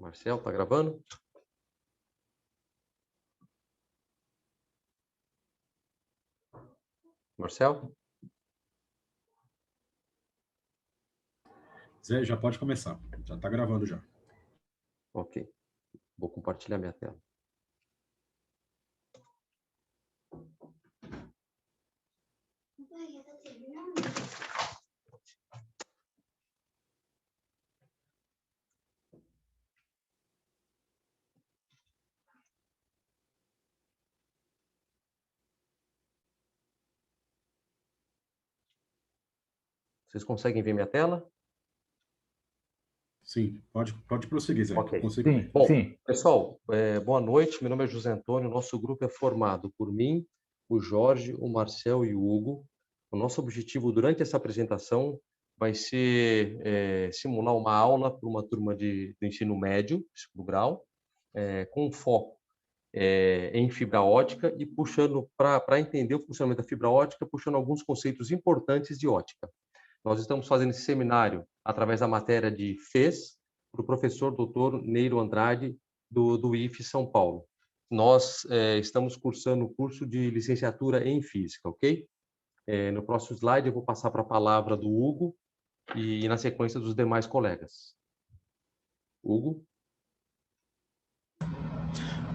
Marcel, tá gravando? Marcel? Zé, já pode começar. Já está gravando já. Ok. Vou compartilhar minha tela. Vocês conseguem ver minha tela? Sim, pode prosseguir, Zé. Ok. Consigo ver. Bom, pessoal, boa noite. Meu nome é José Antônio. Nosso grupo é formado por mim, o Jorge, o Marcel e o Hugo. O nosso objetivo durante essa apresentação vai ser simular uma aula para uma turma do ensino médio, segundo grau, com foco em fibra ótica e puxando, para entender o funcionamento da fibra ótica, puxando alguns conceitos importantes de ótica. Nós estamos fazendo esse seminário através da matéria de FES, para o professor Dr. Neiro Andrade, do IFE São Paulo. Nós estamos cursando o curso de licenciatura em Física, ok? No próximo slide eu vou passar para a palavra do Hugo e na sequência dos demais colegas. Hugo?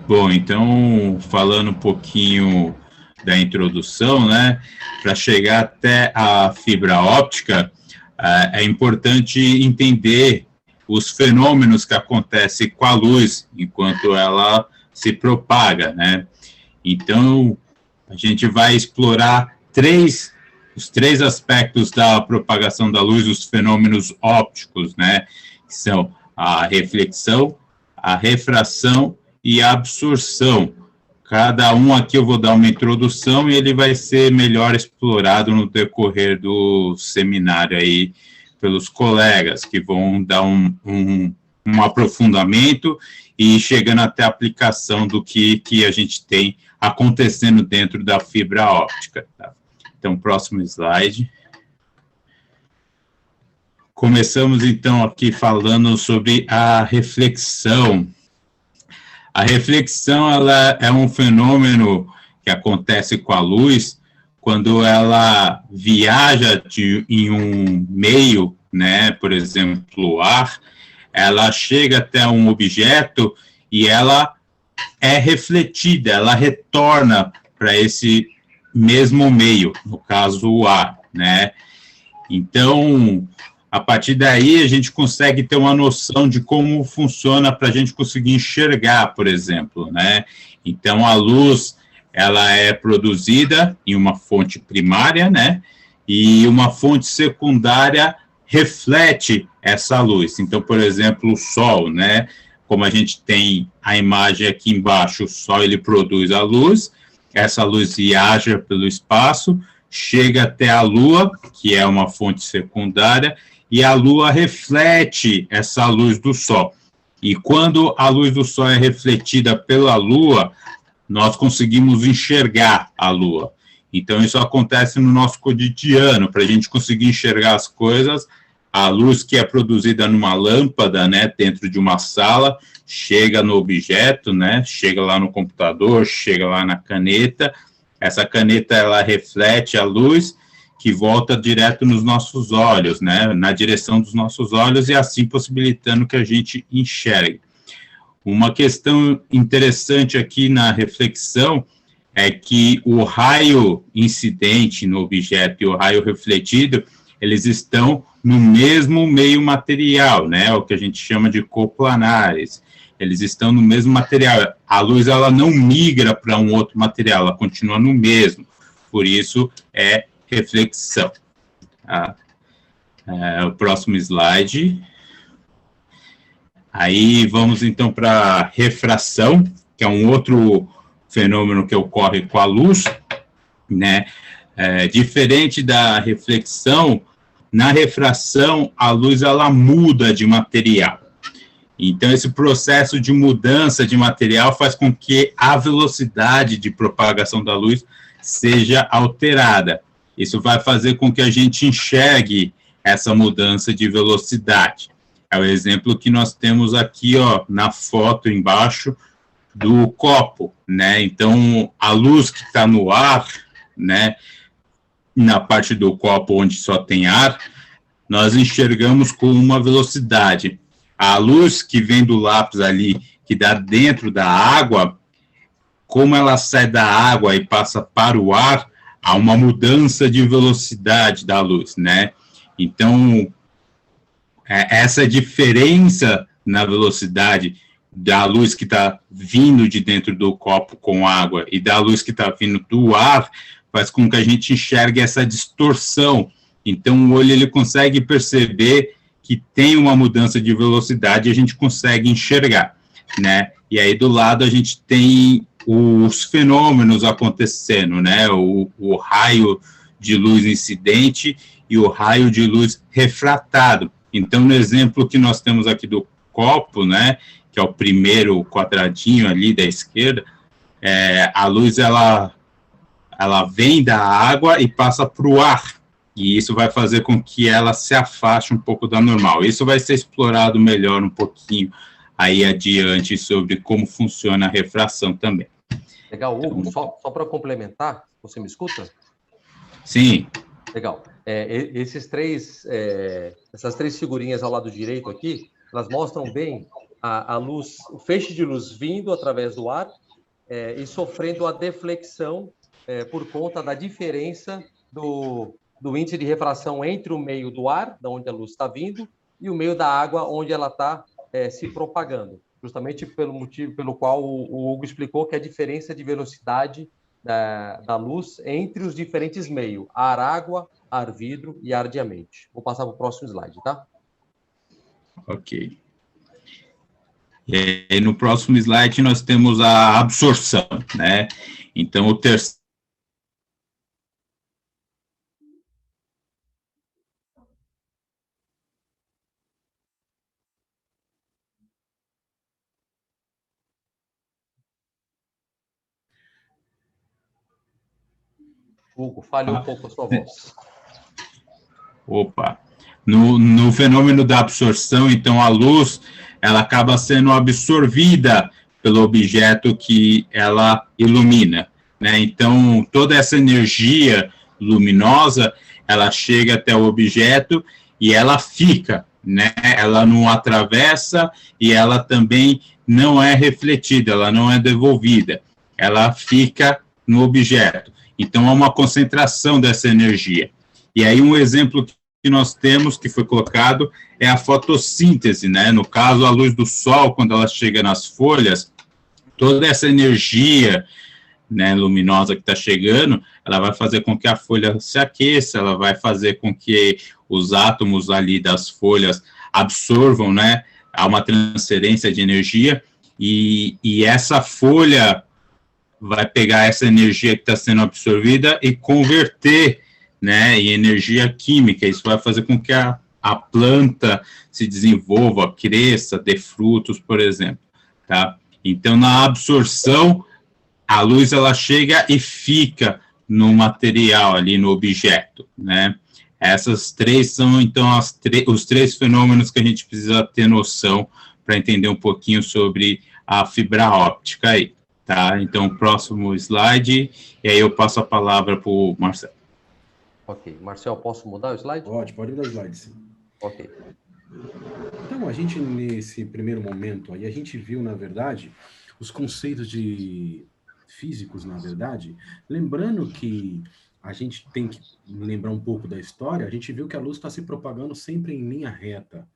Bom, então, falando um pouquinho da introdução, né, para chegar até a fibra óptica, é importante entender os fenômenos que acontecem com a luz enquanto ela se propaga, né? Então, a gente vai explorar os três aspectos da propagação da luz, os fenômenos ópticos, né, que são a reflexão, a refração e a absorção. Cada um aqui eu vou dar uma introdução e ele vai ser melhor explorado no decorrer do seminário aí pelos colegas, que vão dar um aprofundamento e chegando até a aplicação do que a gente tem acontecendo dentro da fibra óptica. Tá? Então, próximo slide. Começamos, então, aqui falando sobre a reflexão. A reflexão, ela é um fenômeno que acontece com a luz quando ela viaja em um meio, né, por exemplo, o ar, ela chega até um objeto e ela é refletida, ela retorna para esse mesmo meio, no caso o ar, né? Então, a partir daí, a gente consegue ter uma noção de como funciona para a gente conseguir enxergar, por exemplo, né? Então, a luz, ela é produzida em uma fonte primária, né? E uma fonte secundária reflete essa luz. Então, por exemplo, o Sol, né? Como a gente tem a imagem aqui embaixo, o Sol, ele produz a luz, essa luz viaja pelo espaço, chega até a Lua, que é uma fonte secundária, e a Lua reflete essa luz do Sol. E quando a luz do Sol é refletida pela Lua, nós conseguimos enxergar a Lua. Então, isso acontece no nosso cotidiano. Para a gente conseguir enxergar as coisas, a luz que é produzida numa lâmpada, né, dentro de uma sala, chega no objeto, né, chega lá no computador, chega lá na caneta. Essa caneta, ela reflete a luz, que volta direto nos nossos olhos, né, na direção dos nossos olhos, e assim possibilitando que a gente enxergue. Uma questão interessante aqui na reflexão é que o raio incidente no objeto e o raio refletido, eles estão no mesmo meio material, né, o que a gente chama de coplanares. Eles estão no mesmo material. A luz, ela não migra para um outro material, ela continua no mesmo. Por isso, é reflexão. O próximo slide. Aí vamos então para a refração, que é um outro fenômeno que ocorre com a luz, né? Diferente da reflexão, na refração a luz ela muda de material. Então esse processo de mudança de material faz com que a velocidade de propagação da luz seja alterada. Isso vai fazer com que a gente enxergue essa mudança de velocidade. É o exemplo que nós temos aqui, ó, na foto embaixo do copo, né? Então, a luz que está no ar, né, na parte do copo onde só tem ar, nós enxergamos com uma velocidade. A luz que vem do lápis ali, que dá dentro da água, como ela sai da água e passa para o ar, há uma mudança de velocidade da luz, né? Então, essa diferença na velocidade da luz que está vindo de dentro do copo com água e da luz que está vindo do ar faz com que a gente enxergue essa distorção. Então, o olho ele consegue perceber que tem uma mudança de velocidade e a gente consegue enxergar, né? E aí, do lado, a gente tem os fenômenos acontecendo, né? O raio de luz incidente e o raio de luz refratado. Então, no exemplo que nós temos aqui do copo, né, que é o primeiro quadradinho ali da esquerda, a luz, ela vem da água e passa para o ar, e isso vai fazer com que ela se afaste um pouco da normal. Isso vai ser explorado melhor um pouquinho aí adiante sobre como funciona a refração também. Legal, Hugo, então, só para complementar, você me escuta? Sim. Legal. Essas três figurinhas ao lado direito aqui, elas mostram bem a luz, o feixe de luz vindo através do ar e sofrendo a deflexão por conta da diferença do índice de refração entre o meio do ar, da onde a luz está vindo, e o meio da água, onde ela está se propagando. Justamente pelo motivo pelo qual o Hugo explicou que a diferença de velocidade da luz entre os diferentes meios, ar, água, ar, vidro e ar diamante. Vou passar para o próximo slide, tá? Ok. E no próximo slide nós temos a absorção, né? Então, o terceiro... Hugo, falhou um pouco a sua voz. Opa. No fenômeno da absorção, então, a luz, ela acaba sendo absorvida pelo objeto que ela ilumina, né? Então, toda essa energia luminosa, ela chega até o objeto e ela fica, né? Ela não atravessa e ela também não é refletida, ela não é devolvida, ela fica no objeto. Então, há uma concentração dessa energia. E aí, um exemplo que nós temos, que foi colocado, é a fotossíntese, né? No caso, a luz do sol, quando ela chega nas folhas, toda essa energia, né, luminosa que está chegando, ela vai fazer com que a folha se aqueça, ela vai fazer com que os átomos ali das folhas absorvam, né? Há uma transferência de energia, e essa folha vai pegar essa energia que está sendo absorvida e converter, né, em energia química. Isso vai fazer com que a planta se desenvolva, cresça, dê frutos, por exemplo, tá? Então, na absorção, a luz, ela chega e fica no material ali, no objeto, né? Essas três são, então, os três fenômenos que a gente precisa ter noção para entender um pouquinho sobre a fibra óptica aí, tá? Então, próximo slide, e aí eu passo a palavra para o Marcelo. Ok. Marcel, posso mudar o slide? Pode mudar o slide, sim. Ok. Então, a gente, nesse primeiro momento aí, a gente viu, na verdade, os conceitos de físicos, na verdade, lembrando que a gente tem que lembrar um pouco da história, a gente viu que a luz está se propagando sempre em linha reta.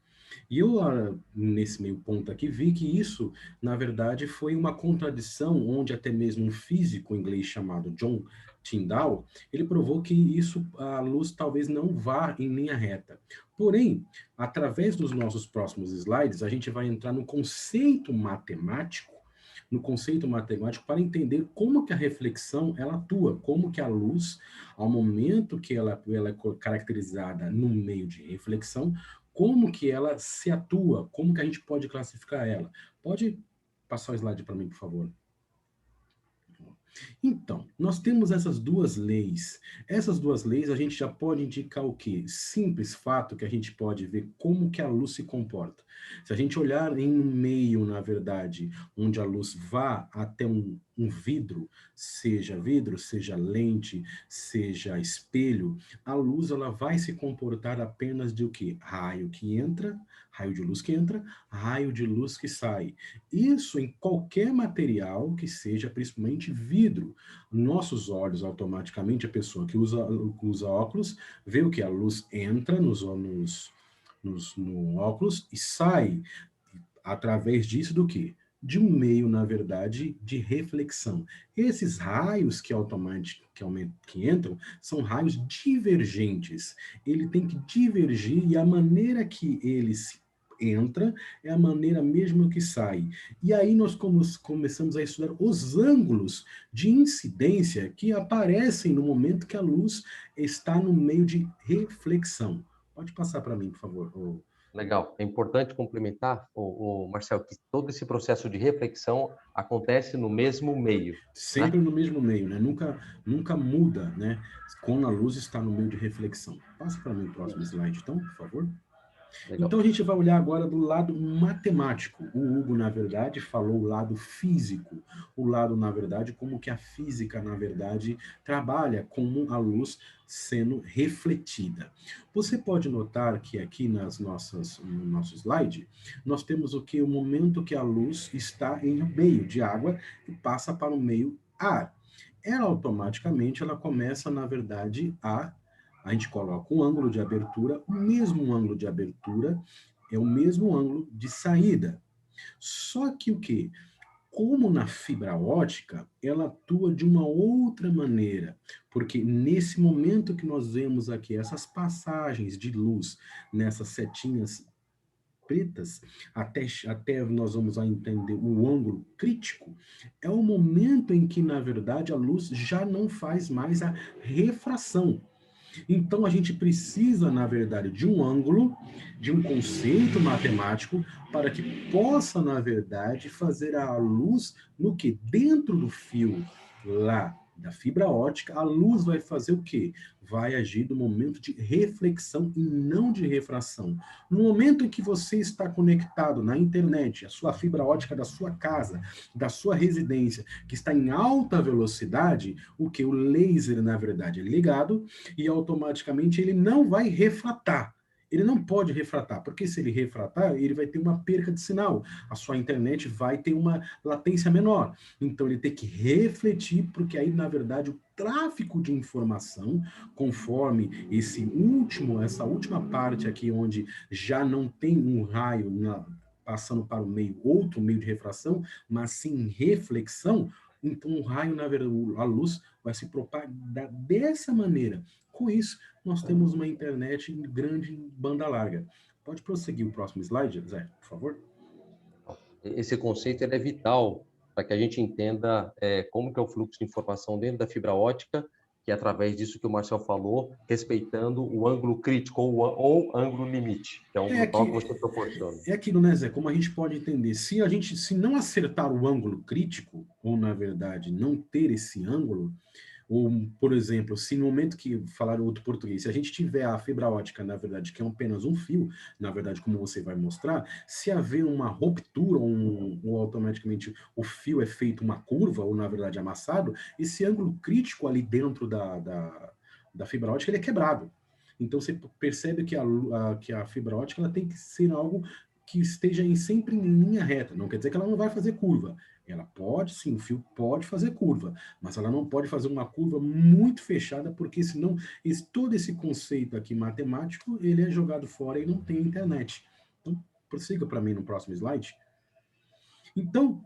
E eu, nesse meio ponto aqui, vi que isso, na verdade, foi uma contradição, onde até mesmo um físico inglês chamado John Tyndall, ele provou que isso, a luz talvez não vá em linha reta. Porém, através dos nossos próximos slides, a gente vai entrar no conceito matemático para entender como que a reflexão ela atua, como que a luz, ao momento que ela é caracterizada no meio de reflexão, como que ela se atua, como que a gente pode classificar ela. Pode passar o slide para mim, por favor. Então, nós temos essas duas leis. Essas duas leis a gente já pode indicar o quê? Simples fato que a gente pode ver como que a luz se comporta. Se a gente olhar em um meio, na verdade, onde a luz vá até um vidro, seja lente, seja espelho, a luz ela vai se comportar apenas de o quê? Raio que entra, raio de luz que entra, raio de luz que sai. Isso em qualquer material que seja, principalmente vidro. Nossos olhos, automaticamente, a pessoa que usa óculos, vê o que? A luz entra no óculos e sai através disso do quê? De um meio, na verdade, de reflexão. Esses raios que entram são raios divergentes. Ele tem que divergir e a maneira que eles entra é a maneira mesmo que sai. E aí nós começamos a estudar os ângulos de incidência que aparecem no momento que a luz está no meio de reflexão. Pode passar para mim, por favor. Legal. É importante complementar, Marcel, que todo esse processo de reflexão acontece no mesmo meio, né? Sempre no mesmo meio, né? Nunca muda, né? Quando a luz está no meio de reflexão. Passa para mim o próximo slide, então, por favor. Legal. Então a gente vai olhar agora do lado matemático. O Hugo, na verdade, falou o lado físico. O lado, na verdade, como que a física, na verdade, trabalha com a luz sendo refletida. Você pode notar que aqui no nosso slide, nós temos o que? O momento que a luz está em um meio de água e passa para o meio ar. Ela automaticamente, ela começa, na verdade, a gente coloca um ângulo de abertura, o mesmo ângulo de abertura é o mesmo ângulo de saída. Só que o quê? Como na fibra ótica, ela atua de uma outra maneira, porque nesse momento que nós vemos aqui essas passagens de luz nessas setinhas pretas, até nós vamos entender o ângulo crítico, é o momento em que, na verdade, a luz já não faz mais a refração. Então, a gente precisa, na verdade, de um ângulo, de um conceito matemático, para que possa, na verdade, fazer a luz no que? Dentro do fio lá da fibra ótica, a luz vai fazer o quê? Vai agir no momento de reflexão e não de refração. No momento em que você está conectado na internet, a sua fibra ótica da sua casa, da sua residência, que está em alta velocidade, o que? O laser, na verdade, é ligado e automaticamente ele não vai refratar. Ele não pode refratar, porque se ele refratar, ele vai ter uma perca de sinal. A sua internet vai ter uma latência menor. Então ele tem que refletir, porque aí, na verdade, o tráfego de informação, conforme essa última parte aqui, onde já não tem um raio passando para o meio, outro meio de refração, mas sim reflexão, então o raio, na verdade, a luz vai se propagar dessa maneira. Com isso, nós temos uma internet grande em banda larga. Pode prosseguir o próximo slide, Zé, por favor? Esse conceito é vital para que a gente entenda como que é o fluxo de informação dentro da fibra ótica, que é através disso que o Marcel falou, respeitando o ângulo crítico ou ângulo limite, que é um local que você proporciona. É aquilo, né, Zé? Como a gente pode entender? Se não acertar o ângulo crítico, ou na verdade não ter esse ângulo, ou, por exemplo, se no momento que falar outro português, se a gente tiver a fibra ótica, na verdade, que é apenas um fio, na verdade, como você vai mostrar, se haver uma ruptura, ou automaticamente o fio é feito uma curva, ou na verdade amassado, esse ângulo crítico ali dentro da fibra ótica, ele é quebrado. Então você percebe que a fibra ótica ela tem que ser algo que esteja sempre em linha reta. Não quer dizer que ela não vai fazer curva. Ela pode, sim, o fio pode fazer curva, mas ela não pode fazer uma curva muito fechada, porque senão todo esse conceito aqui matemático, ele é jogado fora e não tem internet. Então, prossiga para mim no próximo slide. Então,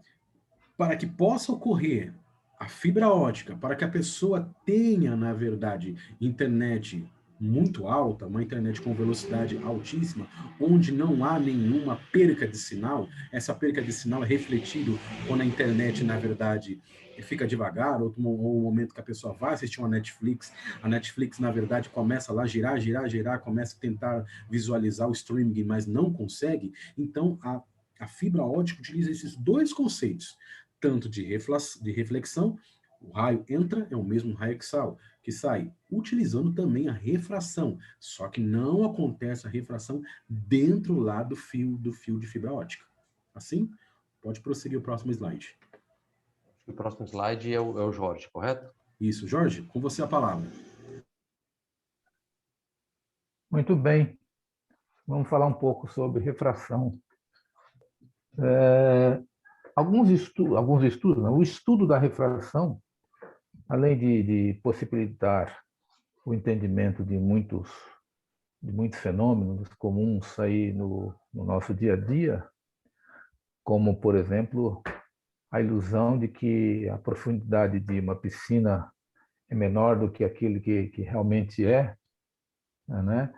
para que possa ocorrer a fibra ótica, para que a pessoa tenha, na verdade, internet muito alta, uma internet com velocidade altíssima, onde não há nenhuma perca de sinal, essa perca de sinal é refletido quando a internet, na verdade, fica devagar, ou o momento que a pessoa vai assistir uma Netflix, a Netflix, na verdade, começa lá a girar, começa a tentar visualizar o streaming, mas não consegue, então a fibra ótica utiliza esses dois conceitos, tanto de reflexão O raio entra, é o mesmo raio que sai, utilizando também a refração. Só que não acontece a refração dentro lá do fio de fibra ótica. Assim, pode prosseguir o próximo slide. O próximo slide é o Jorge, correto? Isso, Jorge, com você a palavra. Muito bem. Vamos falar um pouco sobre refração. Alguns estudos, o estudo da refração, além de possibilitar o entendimento de muitos fenômenos comuns aí no nosso dia a dia, como, por exemplo, a ilusão de que a profundidade de uma piscina é menor do que aquilo que realmente é, né?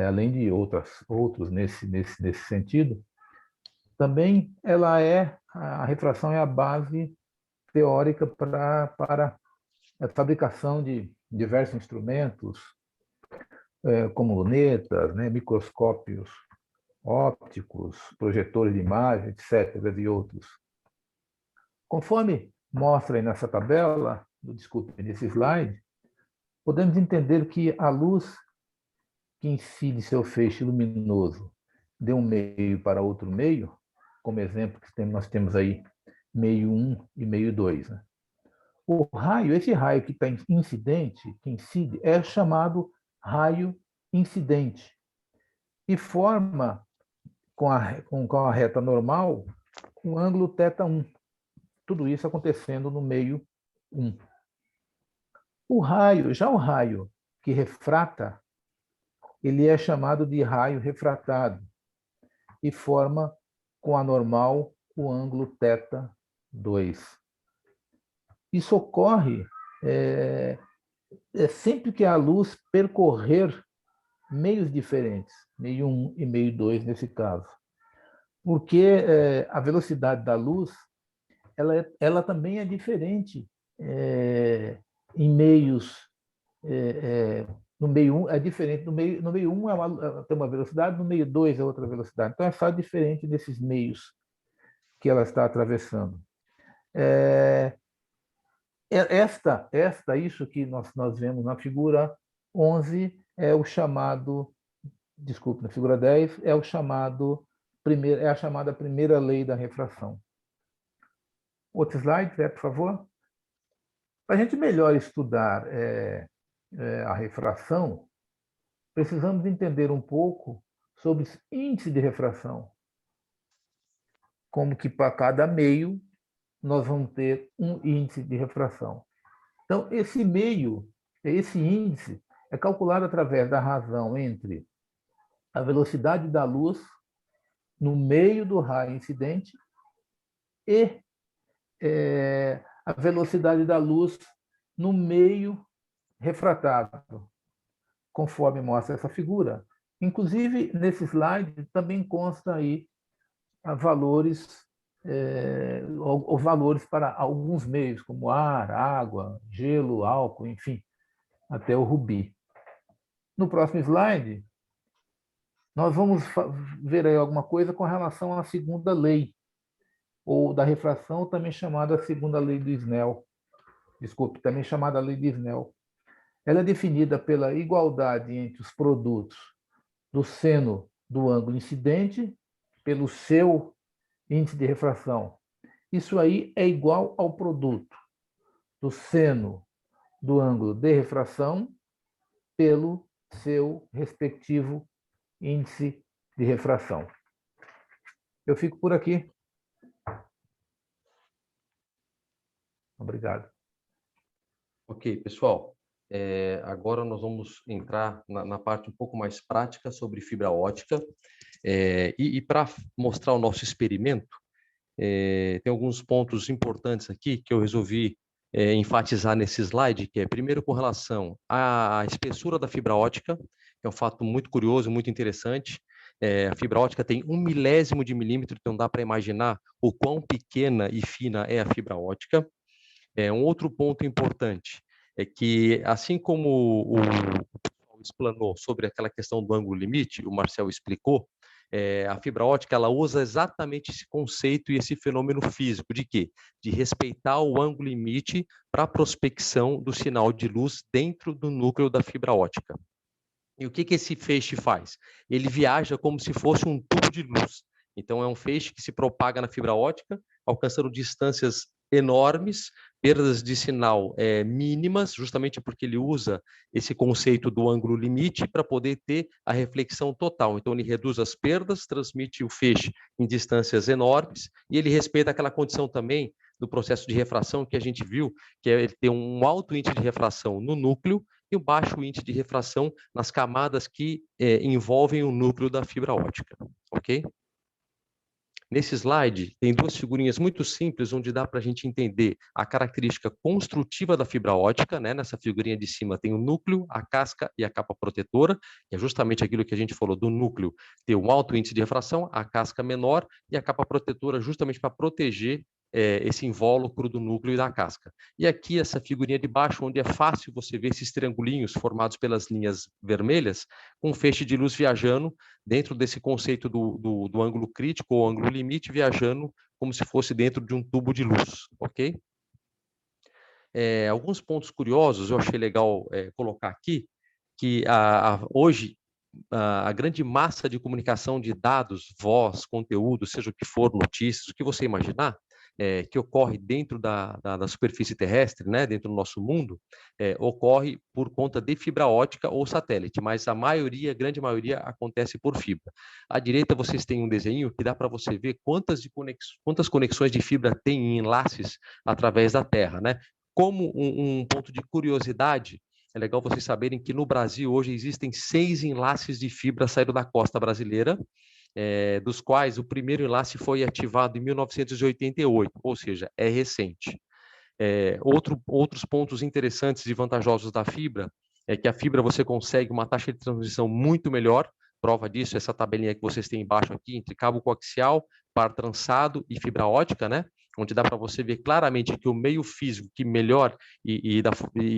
Além de outros nesse sentido, também a refração é a base teórica para a fabricação de diversos instrumentos, como lunetas, né, microscópios ópticos, projetores de imagem, etc., e outros. Conforme mostra aí nessa tabela, nesse slide, podemos entender que a luz que incide seu feixe luminoso de um meio para outro meio, como exemplo que nós temos aí meio 1 e meio 2. Né? Esse raio que está incidente, que incide, é chamado raio incidente e forma com a reta normal um ângulo θ1. Tudo isso acontecendo no meio 1. O raio que refrata, ele é chamado de raio refratado e forma com a normal o ângulo θ2. Isso ocorre sempre que a luz percorrer meios diferentes, meio 1 e meio 2 nesse caso. Porque a velocidade da luz ela também é diferente em meios. No meio 1 é diferente, no meio 1 tem uma velocidade, no meio 2 é outra velocidade. Então, é só diferente desses meios que ela está atravessando. Isso que nós vemos na figura 11 é o chamado, na figura 10, é a chamada primeira lei da refração. Outro slide, por favor. Para a gente melhor estudar a refração, precisamos entender um pouco sobre os índices de refração. Como que para cada meio nós vamos ter um índice de refração. Então, esse índice é calculado através da razão entre a velocidade da luz no meio do raio incidente e a velocidade da luz no meio refratado, conforme mostra essa figura. Inclusive, nesse slide também consta aí valores para alguns meios, como ar, água, gelo, álcool, enfim, até o rubi. No próximo slide, nós vamos ver aí alguma coisa com relação à segunda lei, ou da refração, também chamada segunda lei do Snell. Desculpe, também chamada lei de Snell. Ela é definida pela igualdade entre os produtos do seno do ângulo incidente pelo seu índice de refração. Isso aí é igual ao produto do seno do ângulo de refração pelo seu respectivo índice de refração. Eu fico por aqui. Obrigado. Ok, pessoal. Agora nós vamos entrar na parte um pouco mais prática sobre fibra ótica. E para mostrar o nosso experimento, tem alguns pontos importantes aqui que eu resolvi enfatizar nesse slide, que é, primeiro, com relação à espessura da fibra ótica, que é um fato muito curioso, muito interessante. A fibra ótica tem 1/1000 de milímetro, então dá para imaginar o quão pequena e fina é a fibra ótica. Um outro ponto importante é que, assim como o pessoal explanou sobre aquela questão do ângulo limite, o Marcel explicou, A fibra ótica, ela usa exatamente esse conceito e esse fenômeno físico de quê? De respeitar o ângulo limite para a prospecção do sinal de luz dentro do núcleo da fibra ótica. E o que esse feixe faz? Ele viaja como se fosse um tubo de luz. Então, é um feixe que se propaga na fibra ótica, alcançando distâncias enormes, perdas de sinal mínimas, justamente porque ele usa esse conceito do ângulo limite para poder ter a reflexão total. Então, ele reduz as perdas, transmite o feixe em distâncias enormes, e ele respeita aquela condição também do processo de refração que a gente viu, que é ele ter um alto índice de refração no núcleo e um baixo índice de refração nas camadas que envolvem o núcleo da fibra ótica, ok? Nesse slide, tem duas figurinhas muito simples, onde dá para a gente entender a característica construtiva da fibra ótica, né? Nessa figurinha de cima tem o núcleo, a casca e a capa protetora, que é justamente aquilo que a gente falou do núcleo ter um alto índice de refração, a casca menor e a capa protetora justamente para proteger esse invólucro do núcleo e da casca. E aqui essa figurinha de baixo, onde é fácil você ver esses triangulinhos formados pelas linhas vermelhas, com um feixe de luz viajando dentro desse conceito do ângulo crítico ou ângulo limite, viajando como se fosse dentro de um tubo de luz, ok? Alguns pontos curiosos eu achei legal colocar aqui, que hoje a grande massa de comunicação de dados, voz, conteúdo, seja o que for, notícias, o que você imaginar, que ocorre dentro da superfície terrestre, né, dentro do nosso mundo, ocorre por conta de fibra ótica ou satélite, mas a maioria, a grande maioria, acontece por fibra. À direita vocês têm um desenho que dá para você ver quantas conexões de fibra tem em enlaces através da Terra, né? Como um ponto de curiosidade, é legal vocês saberem que no Brasil hoje existem 6 enlaces de fibra saindo da costa brasileira, dos quais o primeiro enlace foi ativado em 1988, ou seja, é recente. Outros pontos interessantes e vantajosos da fibra é que a fibra você consegue uma taxa de transmissão muito melhor. Prova disso, essa tabelinha que vocês têm embaixo aqui, entre cabo coaxial, par trançado e fibra ótica, né? Onde dá para você ver claramente que o meio físico que melhor e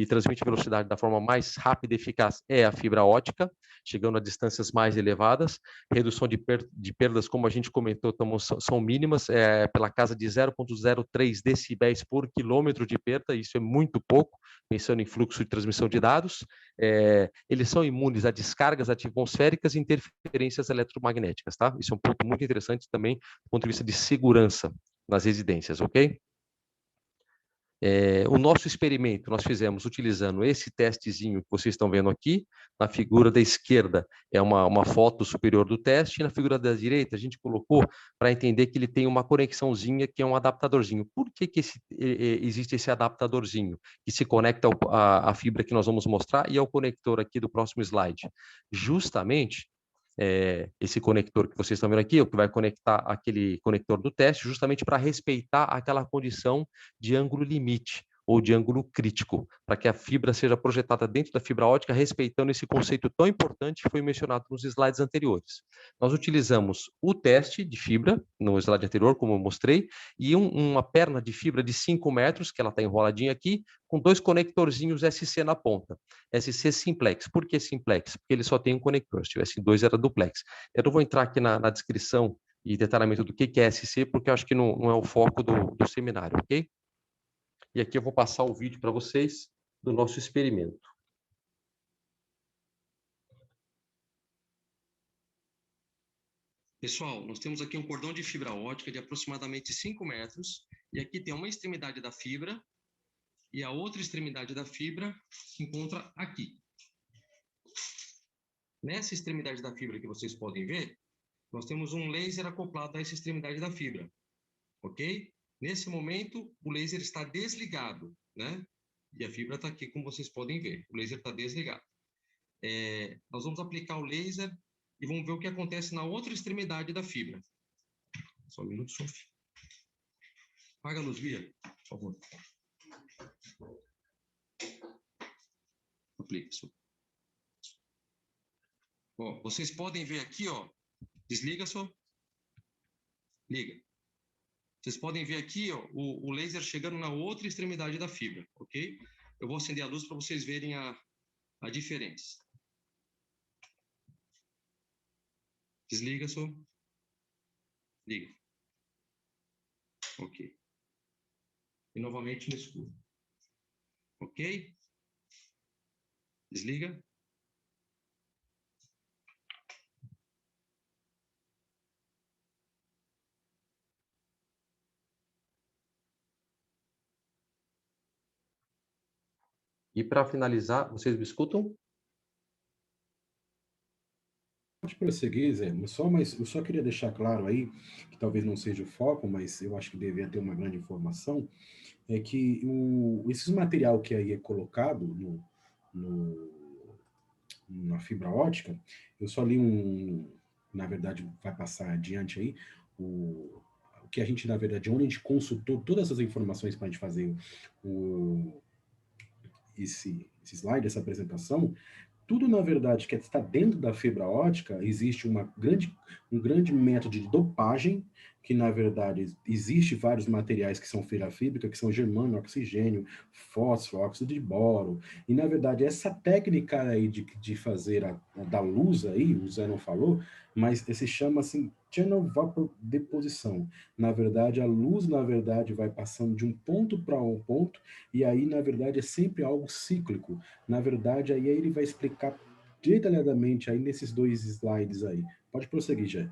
transmite velocidade da forma mais rápida e eficaz é a fibra ótica, chegando a distâncias mais elevadas. Redução de perdas, como a gente comentou, são mínimas, pela casa de 0,03 decibéis por quilômetro de perda, isso é muito pouco, pensando em fluxo de transmissão de dados. Eles são imunes a descargas atmosféricas e interferências eletromagnéticas, tá? Isso é um ponto muito interessante também, do ponto de vista de segurança nas residências, ok? O nosso experimento nós fizemos utilizando esse testezinho que vocês estão vendo aqui. Na figura da esquerda é uma foto superior do teste, e na figura da direita a gente colocou para entender que ele tem uma conexãozinha que é um adaptadorzinho. Por que existe esse adaptadorzinho que se conecta à fibra que nós vamos mostrar e ao conector aqui do próximo slide? Justamente esse conector que vocês estão vendo aqui, o que vai conectar aquele conector do teste, justamente para respeitar aquela condição de ângulo limite ou de ângulo crítico, para que a fibra seja projetada dentro da fibra ótica, respeitando esse conceito tão importante que foi mencionado nos slides anteriores. Nós utilizamos o teste de fibra, no slide anterior, como eu mostrei, e uma perna de fibra de 5 metros, que ela está enroladinha aqui, com 2 conectorzinhos SC na ponta. SC simplex. Por que simplex? Porque ele só tem um conector. Se tivesse 2, era duplex. Eu não vou entrar aqui na descrição e detalhamento do que é SC, porque eu acho que não é o foco do seminário, ok? E aqui eu vou passar o vídeo para vocês do nosso experimento. Pessoal, nós temos aqui um cordão de fibra ótica de aproximadamente 5 metros, e aqui tem uma extremidade da fibra, e a outra extremidade da fibra se encontra aqui. Nessa extremidade da fibra que vocês podem ver, nós temos um laser acoplado a essa extremidade da fibra, ok? Nesse momento, o laser está desligado, né? E a fibra está aqui, como vocês podem ver. O laser está desligado. Nós vamos aplicar o laser e vamos ver o que acontece na outra extremidade da fibra. Só um minuto, Sofia. Apaga a luz, Bia, por favor. Aplica, Sofia. Ó, vocês podem ver aqui, ó. Desliga só. Liga. Vocês podem ver aqui, ó, o laser chegando na outra extremidade da fibra, ok? Eu vou acender a luz para vocês verem a diferença. Desliga, só. Liga. Ok. E novamente no escuro. Ok? Desliga. E para finalizar, vocês me escutam? Pode prosseguir, Zé, mas eu só queria deixar claro aí, que talvez não seja o foco, mas eu acho que deveria ter uma grande informação, é que esse material que aí é colocado na fibra ótica, eu só li na verdade, vai passar adiante aí, o que a gente, na verdade, onde a gente consultou todas essas informações para a gente fazer esse slide, essa apresentação, tudo, na verdade, que está dentro da fibra ótica, existe um grande método de dopagem, que, na verdade, existe vários materiais que são ferrafíbrica, que são germânio, oxigênio, fósforo, óxido de boro. E, na verdade, essa técnica aí de fazer da luz aí, o Zé não falou, mas se chama assim, channel vapor deposição. Na verdade, a luz, na verdade, vai passando de um ponto para um ponto, e aí, na verdade, é sempre algo cíclico. Na verdade, aí ele vai explicar detalhadamente aí nesses 2 slides aí. Pode prosseguir, Jé,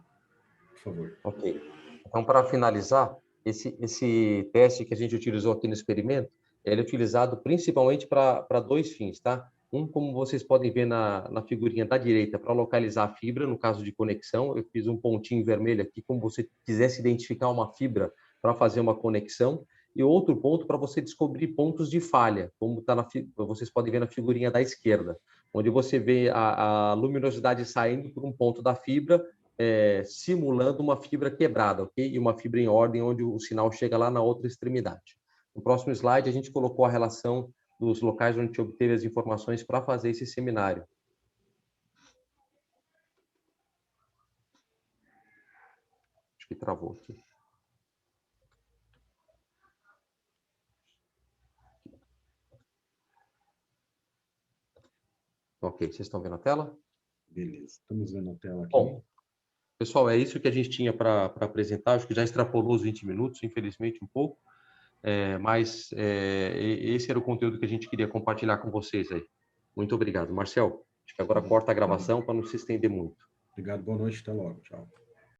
por favor. Ok. Então, para finalizar, esse teste que a gente utilizou aqui no experimento, ele é utilizado principalmente para 2 fins, tá? Um, como vocês podem ver na figurinha da direita, para localizar a fibra, no caso de conexão, eu fiz um pontinho vermelho aqui, como você quisesse identificar uma fibra para fazer uma conexão, e outro ponto para você descobrir pontos de falha, como vocês podem ver na figurinha da esquerda, onde você vê a luminosidade saindo por um ponto da fibra, simulando uma fibra quebrada, ok? E uma fibra em ordem, onde o sinal chega lá na outra extremidade. No próximo slide, a gente colocou a relação dos locais onde a gente obteve as informações para fazer esse seminário. Acho que travou aqui. Ok, vocês estão vendo a tela? Beleza, estamos vendo a tela aqui. Bom, pessoal, é isso que a gente tinha para apresentar. Acho que já extrapolou os 20 minutos, infelizmente, um pouco. Mas esse era o conteúdo que a gente queria compartilhar com vocês aí. Muito obrigado. Marcel, acho que agora corta a gravação para não se estender muito. Obrigado, boa noite, até logo, tchau.